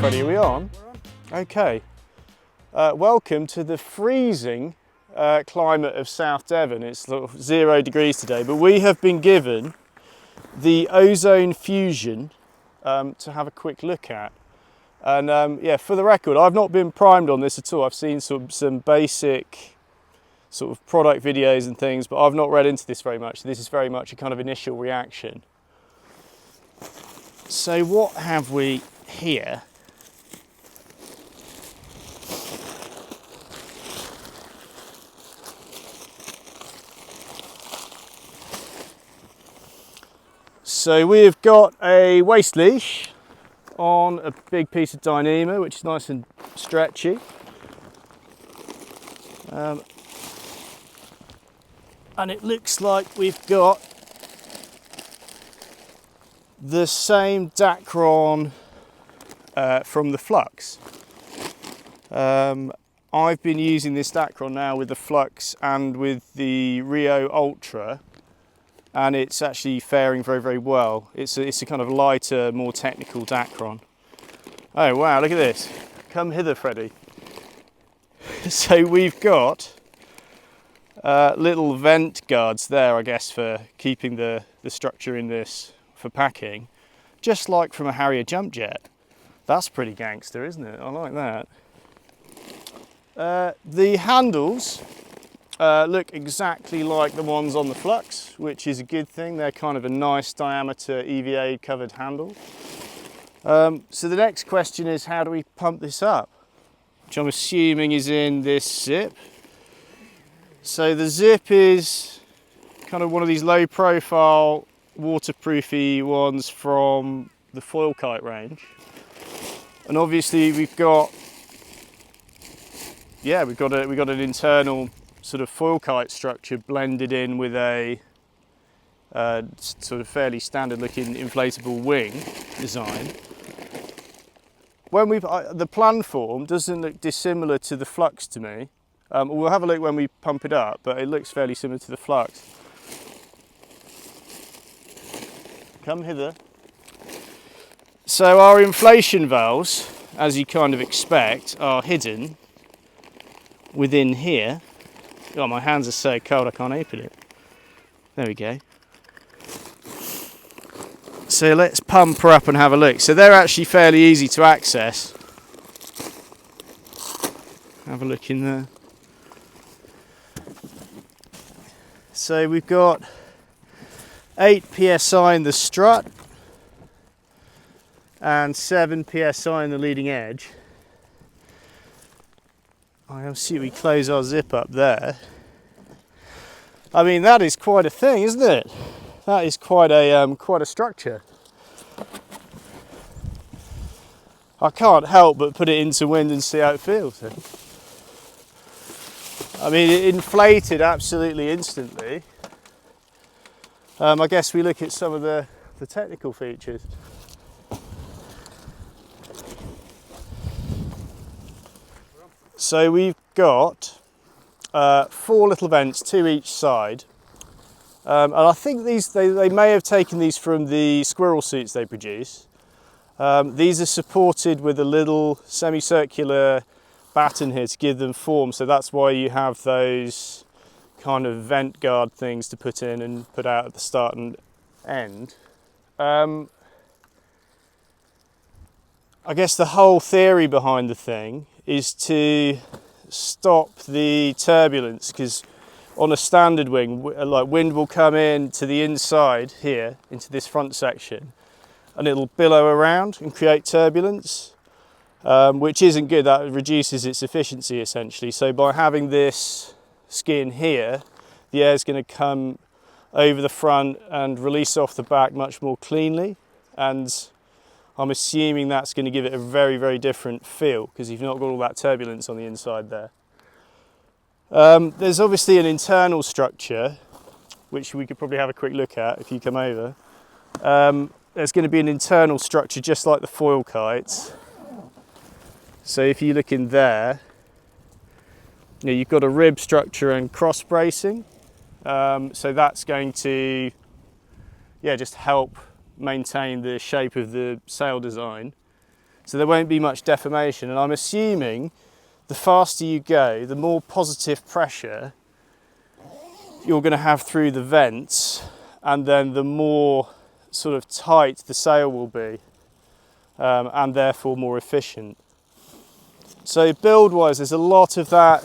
Freddie, are we on? Okay. Welcome to the freezing climate of South Devon. It's 0 degrees today, but we have been given the Ozone Fusion to have a quick look at. And yeah, for the record, I've not been primed on this at all. I've seen some basic sort of product videos and things, but I've not read into this very much. This is very much a kind of initial reaction. So what have we here? So we've got a waist leash on a big piece of Dyneema, which is nice and stretchy. And it looks like we've got the same Dacron from the Flux. I've been using this Dacron now with the Flux and with the Rio Ultra, and it's actually faring very, very well. It's a kind of lighter, more technical Dacron. Oh wow, look at this. Come hither, Freddie. So we've got little vent guards there, I guess, for keeping the structure in this for packing, just like from a Harrier jump jet. That's pretty gangster, isn't it? I like that. The handles look exactly like the ones on the Flux, which is a good thing. They're kind of a nice diameter EVA covered handle. So the next question is, how do we pump this up? Which I'm assuming is in this zip. So the zip is kind of one of these low profile waterproofy ones from the foil kite range. And obviously we've got an internal sort of foil kite structure blended in with a sort of fairly standard looking inflatable wing design. When the plan form doesn't look dissimilar to the Flux to me. We'll have a look when we pump it up, but it looks fairly similar to the Flux. Come hither. So our inflation valves, as you kind of expect, are hidden within here. Oh, my hands are so cold I can't open it. There we go. So let's pump her up and have a look. So they're actually fairly easy to access. Have a look in there. So we've got 8 psi in the strut and 7 psi in the leading edge. I'll see we close our zip up there. I mean, that is quite a thing, isn't it? That is quite a structure. I can't help but put it into wind and see how it feels. I mean, it inflated absolutely instantly. I guess we look at some of the technical features. So we've got 4 little vents, 2 each side. And I think they may have taken these from the squirrel suits they produce. These are supported with a little semicircular batten here to give them form, so that's why you have those kind of vent guard things to put in and put out at the start and end. I guess the whole theory behind the thing is to stop the turbulence, because on a standard wing, like, wind will come in to the inside here into this front section and it'll billow around and create turbulence, which isn't good. That reduces its efficiency essentially. So by having this skin here, the air is going to come over the front and release off the back much more cleanly, and I'm assuming that's going to give it a very, very different feel because you've not got all that turbulence on the inside there. There's obviously an internal structure which we could probably have a quick look at if you come over. There's going to be an internal structure just like the foil kites. So if you look in there, you've got a rib structure and cross bracing. So that's going to just help maintain the shape of the sail design. So there won't be much deformation, and I'm assuming the faster you go, the more positive pressure you're going to have through the vents, and then the more sort of tight the sail will be, and therefore more efficient. So build-wise, there's a lot of that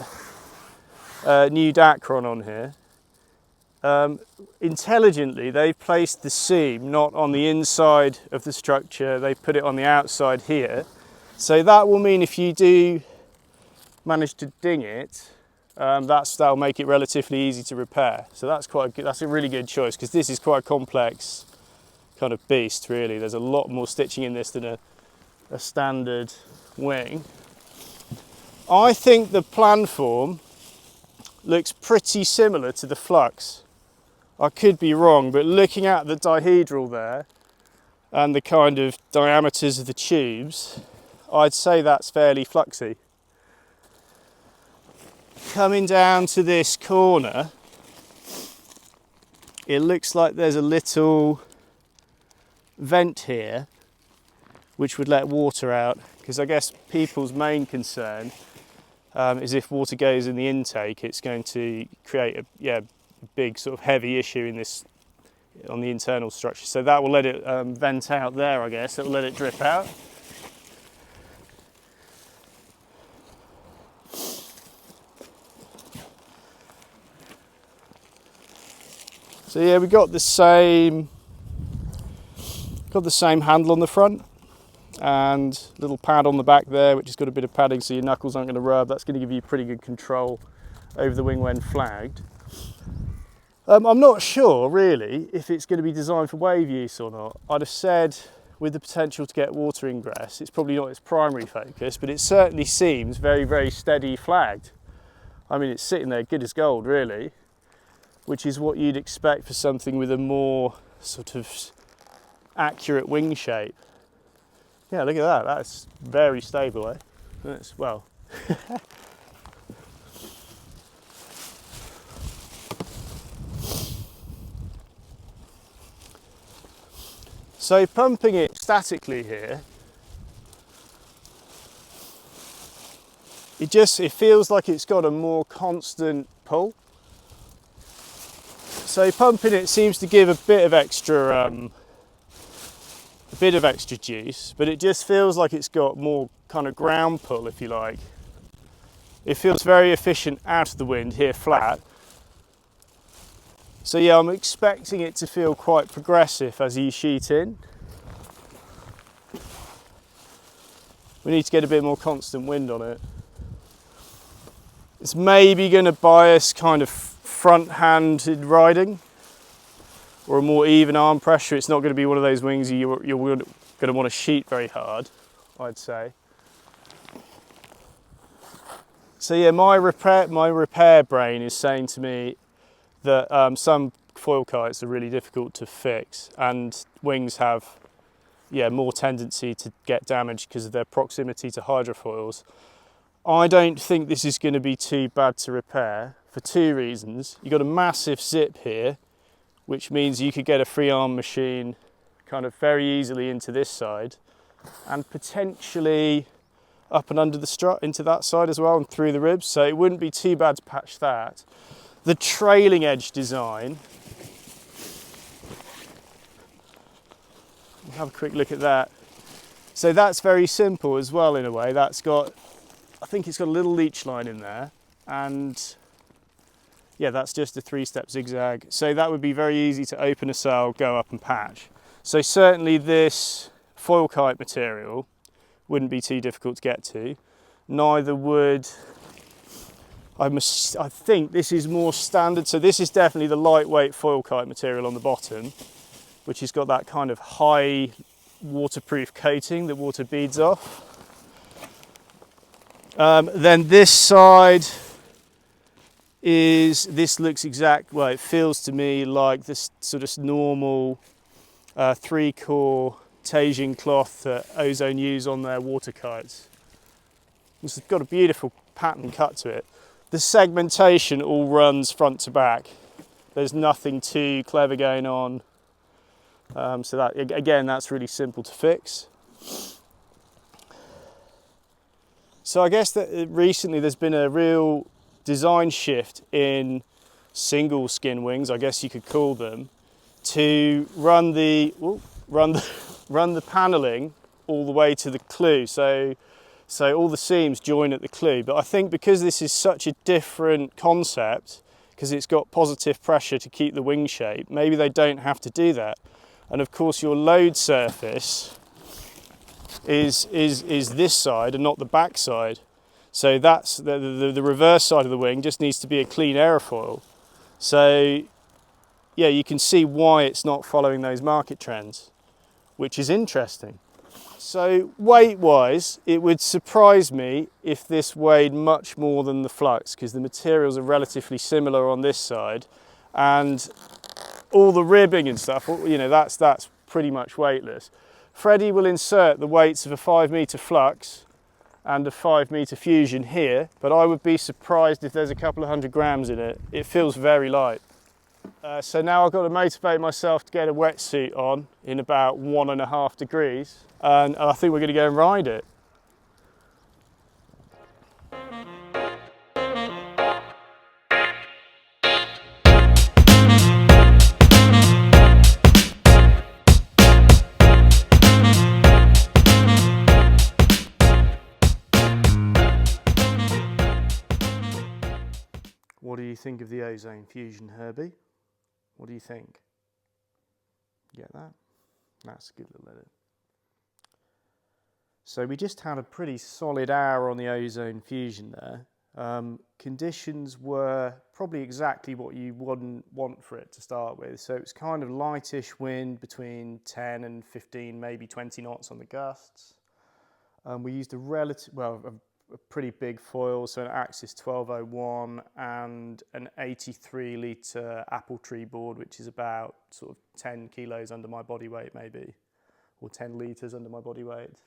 new Dacron on here. Intelligently, they've placed the seam not on the inside of the structure, they put it on the outside here. So that will mean if you do manage to ding it, that'll make it relatively easy to repair. So that's a really good choice, because this is quite a complex kind of beast, really. There's a lot more stitching in this than a standard wing. I think the plan form looks pretty similar to the Flux. I could be wrong, but looking at the dihedral there and the kind of diameters of the tubes, I'd say that's fairly fluxy. Coming down to this corner, it looks like there's a little vent here which would let water out, because I guess people's main concern is if water goes in the intake, it's going to create a big sort of heavy issue in this on the internal structure. So that will let it vent out there, I guess. It will let it drip out. So yeah, we got the same handle on the front and little pad on the back there, which has got a bit of padding so your knuckles aren't going to rub. That's going to give you pretty good control over the wing when flagged. I'm not sure really if it's going to be designed for wave use or not. I'd have said with the potential to get water ingress, it's probably not its primary focus, but it certainly seems very, very steady flagged. I mean, it's sitting there good as gold really, which is what you'd expect for something with a more sort of accurate wing shape. Yeah, look at that, that's very stable, eh? That's, well. So pumping it statically here, it feels like it's got a more constant pull. So pumping it seems to give a bit of extra juice, but it just feels like it's got more kind of ground pull, if you like. It feels very efficient out of the wind here flat. So yeah, I'm expecting it to feel quite progressive as you sheet in. We need to get a bit more constant wind on it. It's maybe going to bias kind of front-handed riding or a more even arm pressure. It's not going to be one of those wings you're going to want to sheet very hard, I'd say. So yeah, my repair brain is saying to me that some foil kites are really difficult to fix, and wings have more tendency to get damaged because of their proximity to hydrofoils. I don't think this is going to be too bad to repair for two reasons. You've got a massive zip here, which means you could get a free arm machine kind of very easily into this side, and potentially up and under the strut into that side as well and through the ribs, so it wouldn't be too bad to patch that. The trailing edge design, have a quick look at that. So that's very simple as well in a way. That's got, I think it's got a little leech line in there, and yeah, that's just a 3-step zigzag. So that would be very easy to open a sail, go up and patch. So certainly this foil kite material wouldn't be too difficult to get to. Neither would, I think this is more standard. So this is definitely the lightweight foil kite material on the bottom, which has got that kind of high waterproof coating that water beads off. Then this side looks well, it feels to me like this sort of normal 3-core Teijin cloth that Ozone use on their water kites. It's got a beautiful pattern cut to it. The segmentation all runs front to back. There's nothing too clever going on. So that, again, that's really simple to fix. So I guess that recently there's been a real design shift in single skin wings, I guess you could call them, to run the run the panelling all the way to the clew. So all the seams join at the clew. But I think because this is such a different concept, because it's got positive pressure to keep the wing shape, maybe they don't have to do that. And of course your load surface is this side and not the back side. So that's the reverse side of the wing just needs to be a clean aerofoil. So yeah, you can see why it's not following those market trends, which is interesting. So weight-wise, it would surprise me if this weighed much more than the Flux, because the materials are relatively similar on this side, and all the ribbing and stuff, you know, that's pretty much weightless. Freddie will insert the weights of a 5-metre Flux and a 5-metre Fusion here, but I would be surprised if there's a couple of 100 grams in it. It feels very light. So now I've got to motivate myself to get a wetsuit on in about 1.5 degrees, and I think we're going to go and ride it. What do you think of the Ozone Fusion, Herbie? What do you think? Get that? That's a good little edit. So we just had a pretty solid hour on the Ozone Fusion there. Conditions were probably exactly what you wouldn't want for it to start with. So it was kind of lightish wind between 10 and 15, maybe 20 knots on the gusts. We used a pretty big foil, so an Axis 1201 and an 83 litre apple tree board, which is about sort of 10 kilos under my body weight maybe, or 10 litres under my body weight.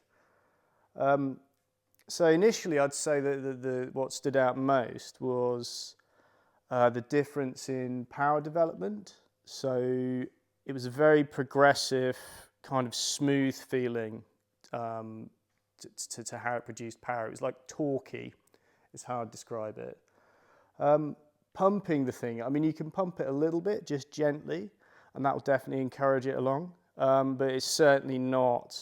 So initially I'd say that what stood out most was the difference in power development. So it was a very progressive, kind of smooth feeling to how it produced power. It was like torquey, is how I'd describe it. Pumping the thing, I mean, you can pump it a little bit, just gently, and that will definitely encourage it along. But it's certainly not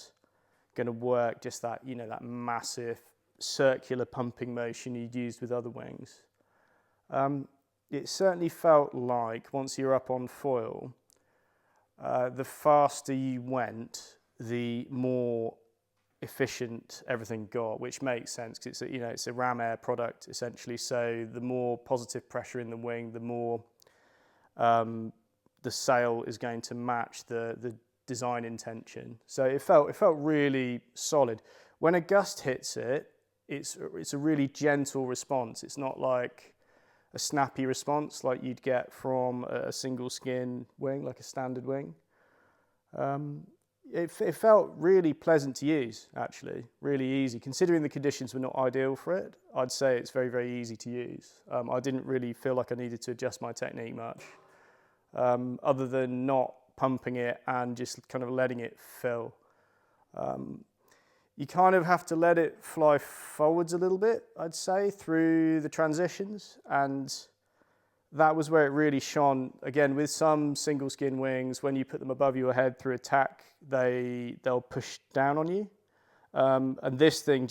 going to work just that, you know, that massive circular pumping motion you'd used with other wings. It certainly felt like once you're up on foil, the faster you went, the more efficient everything got, which makes sense because it's a ram air product essentially. So the more positive pressure in the wing, the more the sail is going to match the design intention. So it felt really solid. When a gust hits it, it's a really gentle response. It's not like a snappy response like you'd get from a single skin wing, like a standard wing. It felt really pleasant to use, actually, really easy. Considering the conditions were not ideal for it, I'd say it's very, very easy to use. I didn't really feel like I needed to adjust my technique much, other than not pumping it and just kind of letting it fill. You kind of have to let it fly forwards a little bit, I'd say, through the transitions, and that was where it really shone. Again, with some single skin wings, when you put them above your head through attack, they'll push down on you. And this thing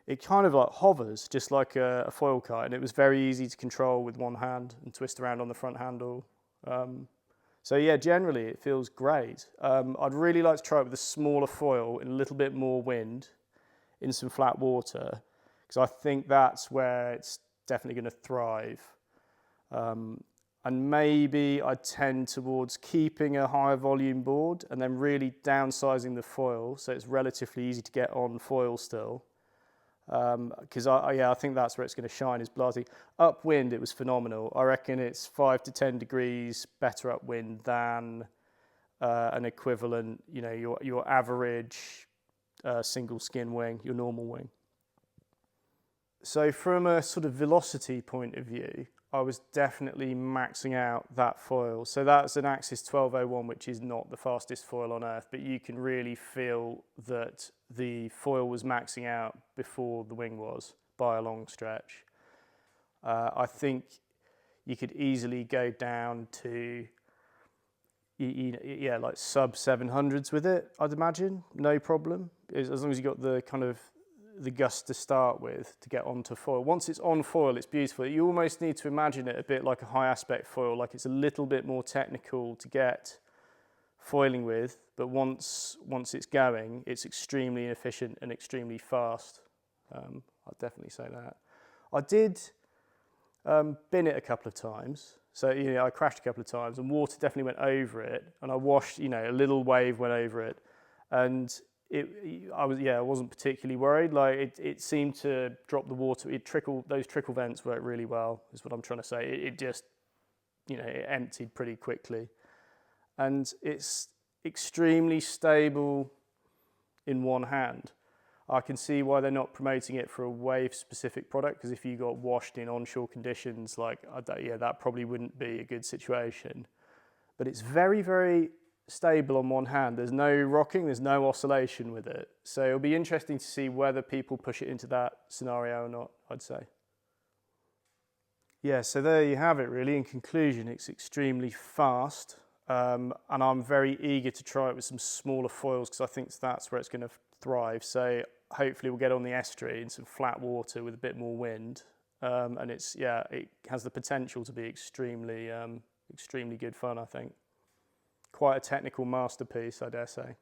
it kind of like hovers, just like a foil kite, and it was very easy to control with one hand and twist around on the front handle. So yeah, generally it feels great. I'd really like to try it with a smaller foil in a little bit more wind in some flat water, because I think that's where it's definitely going to thrive. And maybe I tend towards keeping a higher volume board and then really downsizing the foil so it's relatively easy to get on foil still. Because I think that's where it's going to shine, is blasting. Upwind, it was phenomenal. I reckon it's 5 to 10 degrees better upwind than an equivalent, your average single skin wing, your normal wing. So from a sort of velocity point of view, I was definitely maxing out that foil. So that's an Axis 1201, which is not the fastest foil on earth, but you can really feel that the foil was maxing out before the wing was by a long stretch. I think you could easily go down to, yeah, like sub 700s with it, I'd imagine, no problem. As long as you got the kind of the gust to start with to get onto foil. Once it's on foil, it's beautiful. You almost need to imagine it a bit like a high aspect foil, like it's a little bit more technical to get foiling with, but once it's going, it's extremely efficient and extremely fast. I'd definitely say that. I did bin it a couple of times. So, I crashed a couple of times and water definitely went over it, and I washed, a little wave went over it, and I wasn't particularly worried. Like it seemed to drop the water. Those trickle vents worked really well, is what I'm trying to say. It just, it emptied pretty quickly. And it's extremely stable in one hand. I can see why they're not promoting it for a wave-specific product, because if you got washed in onshore conditions, that probably wouldn't be a good situation. But it's very, very stable on one hand. There's no rocking, there's no oscillation with it. So it'll be interesting to see whether people push it into that scenario or not, I'd say. Yeah, so there you have it really. In conclusion, it's extremely fast. And I'm very eager to try it with some smaller foils, because I think that's where it's going to thrive. So hopefully we'll get on the estuary in some flat water with a bit more wind. And it has the potential to be extremely good fun, I think. Quite a technical masterpiece, I dare say.